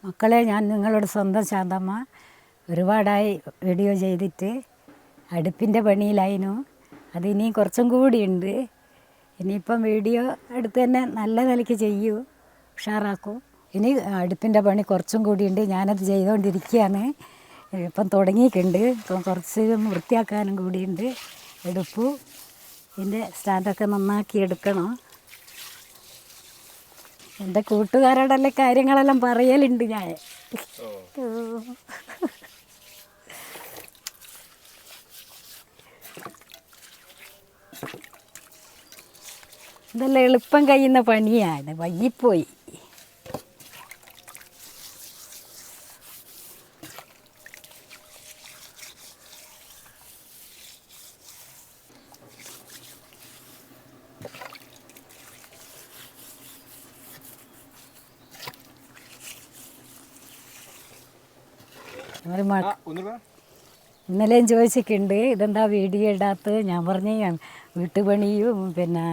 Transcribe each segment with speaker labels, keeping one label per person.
Speaker 1: മക്കളെ, ഞാൻ നിങ്ങളോട് സ്വന്തം ശാന്തമ്മ. ഒരുപാടായി വീഡിയോ ചെയ്തിട്ട് അടുപ്പിൻ്റെ പണിയിലായിരുന്നു. അതിനി കുറച്ചും കൂടിയുണ്ട്. ഇനിയിപ്പം വീഡിയോ അടുത്ത് തന്നെ നല്ല നിലയ്ക്ക് ചെയ്യൂ, ഉഷാറാക്കും. ഇനി അടുപ്പിൻ്റെ പണി കുറച്ചും കൂടിയുണ്ട്. ഞാനത് ചെയ്തുകൊണ്ടിരിക്കുകയാണ്. ഇപ്പം തുടങ്ങിയിട്ടുണ്ട്. ഇപ്പം കുറച്ച് വൃത്തിയാക്കാനും കൂടിയുണ്ട്. എടുപ്പു ഇതിൻ്റെ സ്റ്റാൻഡൊക്കെ നന്നാക്കി എടുക്കണം. എൻ്റെ കൂട്ടുകാരോടെല്ലാം കാര്യങ്ങളെല്ലാം പറയലുണ്ട് ഞാൻ. ഇതെല്ലാം എളുപ്പം കഴിയുന്ന പണിയാണ്, വൈകിപ്പോയി. ഇന്നലെയും ചോദിച്ചിട്ടുണ്ട് ഇതെന്താ വീഡിയോ ഇടാത്തത്. ഞാൻ പറഞ്ഞു വീട്ടുപണിയും പിന്നെ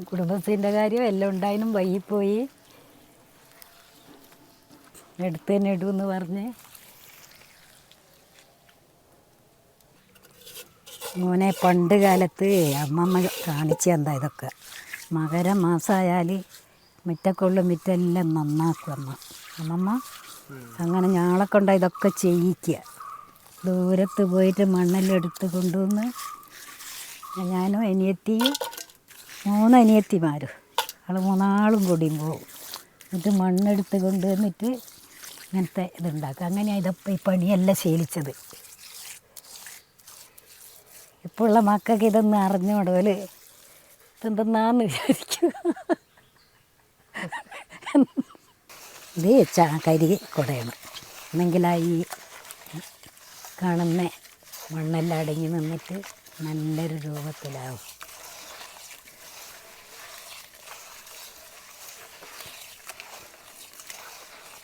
Speaker 1: കുടുംബത്തിൻ്റെ കാര്യം എല്ലാം ഉണ്ടായിരുന്നു, വൈകിപ്പോയി. എടുത്ത് തന്നെ ഇടുമെന്ന് പറഞ്ഞ്. മോനെ, പണ്ട് കാലത്ത് അമ്മമ്മ കാണിച്ചു തന്നാ ഇതൊക്കെ. മകരമാസമായാൽ മുറ്റക്കൊള്ളും മുറ്റെല്ലാം നന്നാക്കും അമ്മമ്മ. അങ്ങനെ ഞങ്ങളെ കൊണ്ട് ഇതൊക്കെ ചെയ്യിക്കുക. ദൂരത്ത് പോയിട്ട് മണ്ണെല്ലാം എടുത്ത് കൊണ്ടുവന്ന് ഞാനും അനിയത്തിയും 3 അനിയത്തിമാരും മൂന്നാളും കൂടിയും പോകും. എന്നിട്ട് മണ്ണെടുത്ത് കൊണ്ടുവന്നിട്ട് ഇങ്ങനത്തെ ഇതുണ്ടാക്കുക. അങ്ങനെയാണ് ഇതപ്പം ഈ പണിയെല്ലാം ശീലിച്ചത്. ഇപ്പോൾ ഉള്ള മക്കൾക്ക് ഇതൊന്നും അറിഞ്ഞോടോല് ഇതെന്തെന്നാന്ന് വിചാരിക്കും. ഇത് കരി കുടയാണ്, എന്നെങ്കിൽ ഈ കാണുന്ന മണ്ണെല്ലാം അടങ്ങി നിന്നിട്ട് നല്ലൊരു രൂപത്തിലാവും.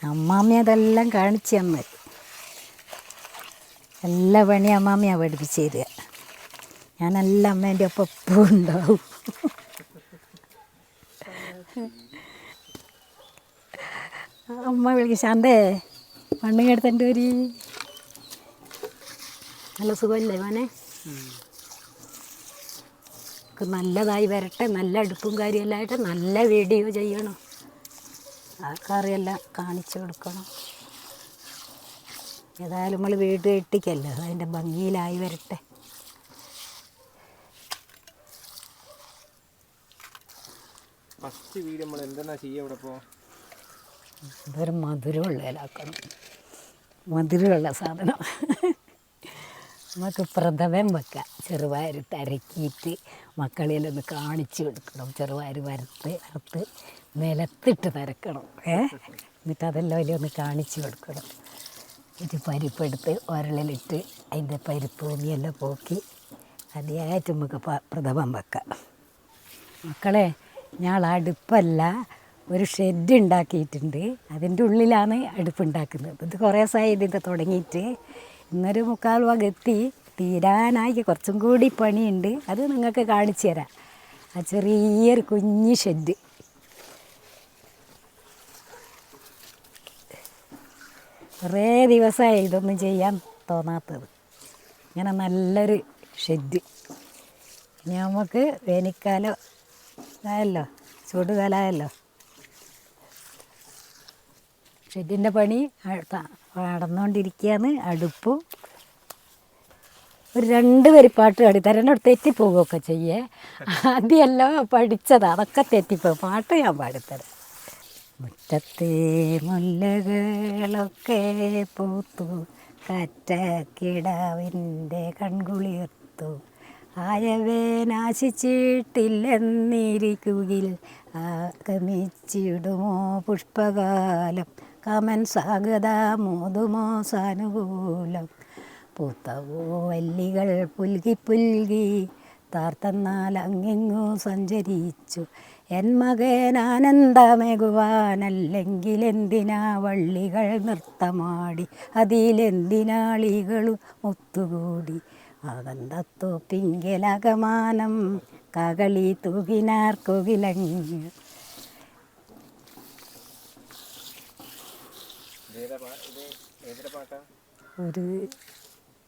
Speaker 1: അമ്മാമ്മ അതെല്ലാം കാണിച്ചു തന്ന്. എല്ലാ പണിയും അമ്മാമ്മയാണ് പഠിപ്പിച്ച് തരിക. ഞാനെല്ലാം അമ്മേൻ്റെ ഒപ്പം എപ്പോഴും ഉണ്ടാവും. അമ്മ വിളിക്കും, ശാന്തേ മണ്ണിങ്ങെടുത്തിട്ട് ഒരു നല്ല സുഖമല്ലേ മോനെ? നല്ലതായി വരട്ടെ, നല്ല അടുപ്പും കാര്യമെല്ലാം ആയിട്ട് നല്ല വീഡിയോ ചെയ്യണം. ആ കറിയെല്ലാം കാണിച്ചു കൊടുക്കണം. ഏതായാലും നമ്മൾ വീട് കെട്ടിക്കല്ലോ, അതിൻ്റെ ഭംഗിയിലായി വരട്ടെ. ഇതൊരു മധുരമുള്ള ഇലാക്കണം, മധുരമുള്ള സാധനം. നമുക്ക് പ്രഥമൻ വെക്കാം. ചെറുപയറിട്ട് അരക്കിയിട്ട് മക്കളെല്ലാം ഒന്ന് കാണിച്ചു കൊടുക്കണം. ചെറുപയർ വറുത്ത് നിലത്തിട്ട് തരക്കണം. എന്നിട്ട് അതെല്ലാം അതിലൊന്ന് കാണിച്ചു കൊടുക്കണം. എന്നിട്ട് പരിപ്പെടുത്ത് ഉരളിലിട്ട് അതിൻ്റെ പരിപ്പ് ഭൂമിയെല്ലാം പോക്കി അതിയായിട്ട് നമുക്ക് പ്രഥമൻ വെക്കാം. മക്കളെ, ഞാൻ അടുപ്പല്ല, ഒരു ഷെഡ് ഉണ്ടാക്കിയിട്ടുണ്ട്. അതിൻ്റെ ഉള്ളിലാണ് അടുപ്പുണ്ടാക്കുന്നത്. ഇത് കുറേ ദിവസമായി ഇതിൻ്റെ തുടങ്ങിയിട്ട്. ഇന്നൊരു 3/4 ഭാഗം എത്തി. തീരാനായി കുറച്ചും കൂടി പണിയുണ്ട്. അത് നിങ്ങൾക്ക് കാണിച്ചു തരാം. ആ ചെറിയൊരു കുഞ്ഞ് ഷെഡ്. കുറേ ദിവസമായി ഇതൊന്നും ചെയ്യാൻ തോന്നാത്തത്. ഇങ്ങനെ നല്ലൊരു ഷെഡ്. ഇനി നമുക്ക് വേനൽക്കാലം ആയല്ലോ, ചൂടുകാലമായല്ലോ. ഷെഡിൻ്റെ പണി നടന്നുകൊണ്ടിരിക്കുകയാണ്. അടുപ്പും ഒരു 2 വരി പാട്ട് പാടിത്തരാം. എന്നോട് തെറ്റിപ്പോവുകയൊക്കെ ചെയ്യേ. ആദ്യമല്ല പഠിച്ചത്, അതൊക്കെ തെറ്റിപ്പോകും. പാട്ട് ഞാൻ പാടിത്തരാം. മുറ്റത്തെ മുല്ലകളൊക്കെ പൂത്തു, കാറ്റക്കിടാവിൻ്റെ കൺകുളിർത്തു, ആയവേ നാശിച്ചിട്ടില്ലെന്നിരിക്കുകിൽ ആഗമിച്ചിടുമോ പുഷ്പകാലം, കമൻ സ്വാഗതമോതുമോ സാനുകൂലം, പൂത്തവോ വല്ലികൾ പുൽകി പുൽകി താർത്തെന്നാൽ അങ്ങിങ്ങു സഞ്ചരിച്ചു, എൻ മകൻ ആനന്ദമേകുവാനല്ലെങ്കിൽ എന്തിനാ വള്ളികൾ നൃത്തമാടി, അതിലെന്തിനാളികളും ഒത്തുകൂടി, ആനന്ദത്തോപ്പിങ്കലകമാനം കകളി തൂകിനാർ കോകിലങ്ങ്. ഒരു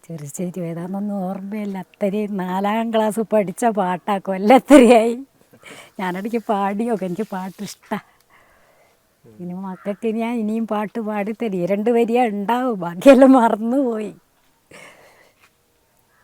Speaker 1: ചെറുശ്ശേരി ഏതാണെന്നൊന്നും ഓർമ്മയില്ല. അത്രയും 4ാം ക്ലാസ് പഠിച്ച പാട്ടാ, കൊല്ലത്രയായി. ഞാനിടയ്ക്ക് പാടിയൊക്കെ, എനിക്ക് പാട്ട് ഇഷ്ടമാണ്. ഇനി മക്കൾക്ക് ഞാൻ ഇനിയും പാട്ട് പാടിത്തരും. 2 വരിയ ഉണ്ടാവും, ബാക്കിയെല്ലാം മറന്നുപോയി.